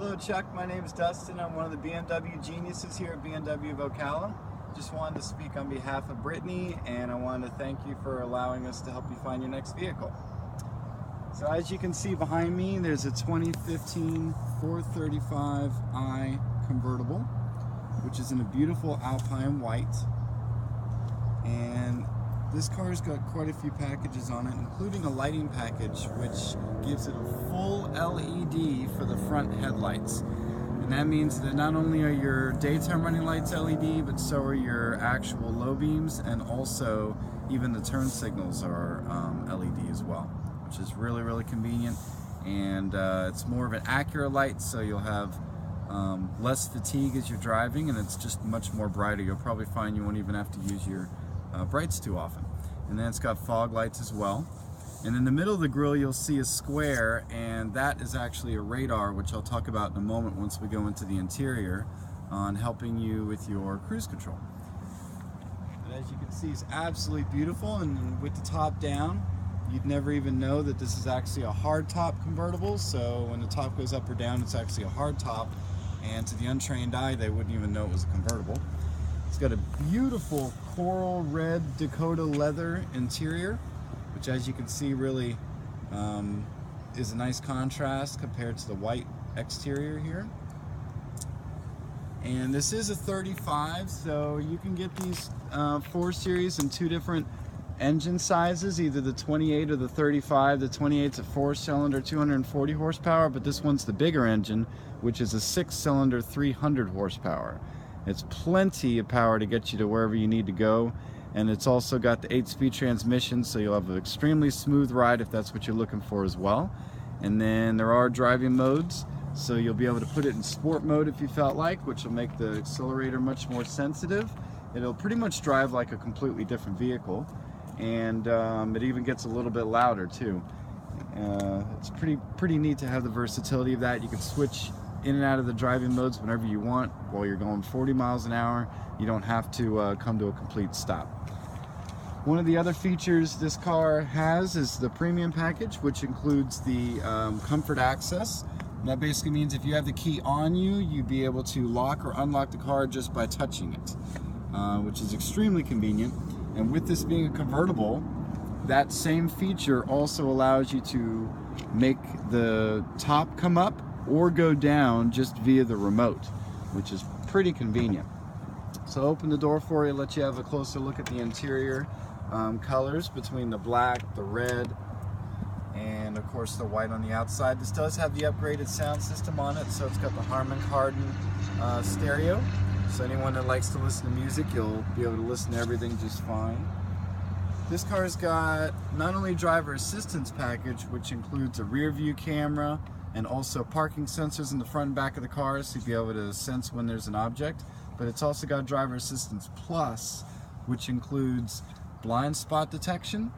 Hello Chuck, my name is Dustin. I'm one of the BMW geniuses here at BMW of Ocala. Just wanted to speak on behalf of Brittany, and I wanted to thank you for allowing us to help you find your next vehicle. So as you can see behind me, there's a 2015 435i convertible, which is in a beautiful Alpine white. And this car's got quite a few packages on it, including a lighting package, which gives it a full LED for the front headlights. And that means that not only are your daytime running lights LED, but so are your actual low beams, and also even the turn signals are LED as well, which is really, really convenient. And it's more of an accurate light, so you'll have less fatigue as you're driving, and it's just much more brighter. You'll probably find you won't even have to use your brights too often. And then it's got fog lights as well. And in the middle of the grille you'll see a square, and that is actually a radar, which I'll talk about in a moment once we go into the interior on helping you with your cruise control. And as you can see, it's absolutely beautiful, and with the top down you'd never even know that this is actually a hard top convertible. So when the top goes up or down, it's actually a hard top, and to the untrained eye they wouldn't even know it was a convertible. It's got a beautiful coral red Dakota leather interior, which as you can see really is a nice contrast compared to the white exterior here. And this is a 35, so you can get these 4 Series in 2 different engine sizes, either the 28 or the 35. The 28's a 4-cylinder, 240 horsepower, but this one's the bigger engine, which is a 6-cylinder, 300 horsepower. It's plenty of power to get you to wherever you need to go, and it's also got the 8-speed transmission, so you'll have an extremely smooth ride if that's what you're looking for as well. And then there are driving modes, so you'll be able to put it in sport mode if you felt like, which will make the accelerator much more sensitive. It'll pretty much drive like a completely different vehicle, and it even gets a little bit louder too. It's pretty neat to have the versatility of that. You can switch in and out of the driving modes whenever you want. While you're going 40 miles an hour, you don't have to come to a complete stop. One of the other features this car has is the premium package, which includes the comfort access. And that basically means if you have the key on you, you'd be able to lock or unlock the car just by touching it, which is extremely convenient. And with this being a convertible, that same feature also allows you to make the top come up or go down just via the remote, which is pretty convenient. So I'll open the door for you, let you have a closer look at the interior colors between the black, the red, and of course the white on the outside. This does have the upgraded sound system on it, so it's got the Harman Kardon stereo. So anyone that likes to listen to music, you'll be able to listen to everything just fine. This car's got not only driver assistance package, which includes a rear view camera and also parking sensors in the front and back of the car, so you'll be able to sense when there's an object, but it's also got driver assistance plus, which includes blind spot detection,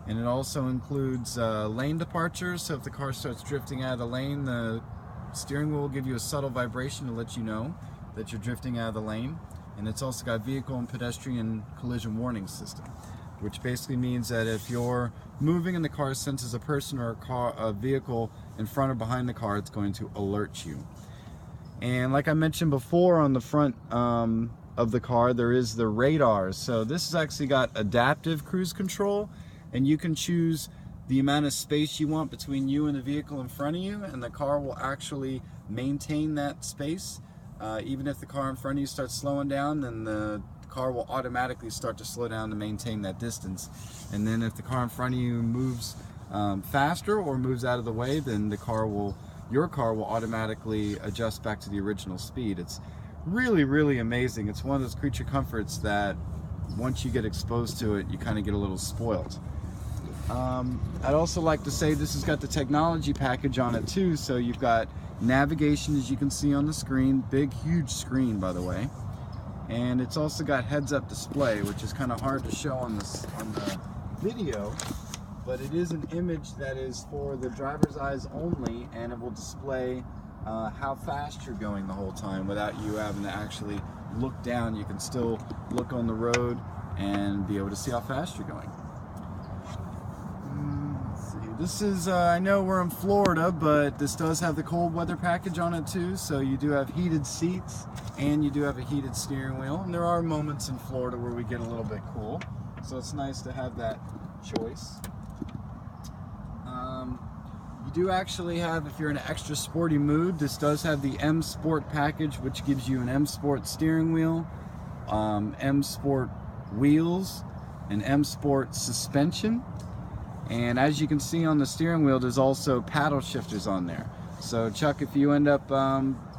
and it also includes lane departure. So if the car starts drifting out of the lane, the steering wheel will give you a subtle vibration to let you know that you're drifting out of the lane. And it's also got vehicle and pedestrian collision warning system, which basically means that if you're moving and the car senses a person or a vehicle in front or behind the car, it's going to alert you. And like I mentioned before, on the front of the car there is the radar. So this has actually got adaptive cruise control, and you can choose the amount of space you want between you and the vehicle in front of you, and the car will actually maintain that space. Even if the car in front of you starts slowing down, then the car will automatically start to slow down to maintain that distance. And then if the car in front of you moves faster or moves out of the way, then your car will automatically adjust back to the original speed. It's really, really amazing. It's one of those creature comforts that once you get exposed to it, you kind of get a little spoiled. I'd also like to say this has got the technology package on it too. So you've got navigation, as you can see on the screen, big huge screen by the way, and it's also got heads-up display, which is kind of hard to show on the video, but it is an image that is for the driver's eyes only, and it will display how fast you're going the whole time without you having to actually look down. You can still look on the road and be able to see how fast you're going. This is, I know we're in Florida, but this does have the cold weather package on it too, so you do have heated seats and you do have a heated steering wheel. And there are moments in Florida where we get a little bit cool, so it's nice to have that choice. You do actually have, if you're in an extra sporty mood, this does have the M Sport package, which gives you an M Sport steering wheel, M Sport wheels, and M Sport suspension. And as you can see on the steering wheel, there's also paddle shifters on there. So Chuck, if you end up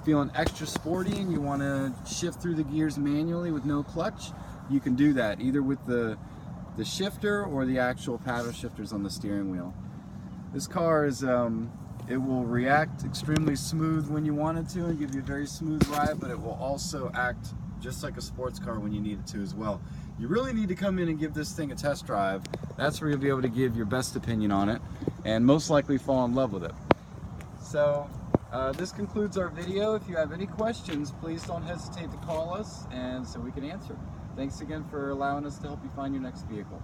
feeling extra sporty and you want to shift through the gears manually with no clutch, you can do that either with the shifter or the actual paddle shifters on the steering wheel. This car is, it will react extremely smooth when you want it to and give you a very smooth ride, but it will also act just like a sports car when you need it to as well. You really need to come in and give this thing a test drive. That's where you'll be able to give your best opinion on it and most likely fall in love with it. So this concludes our video. If you have any questions, please don't hesitate to call us and so we can answer. Thanks again for allowing us to help you find your next vehicle.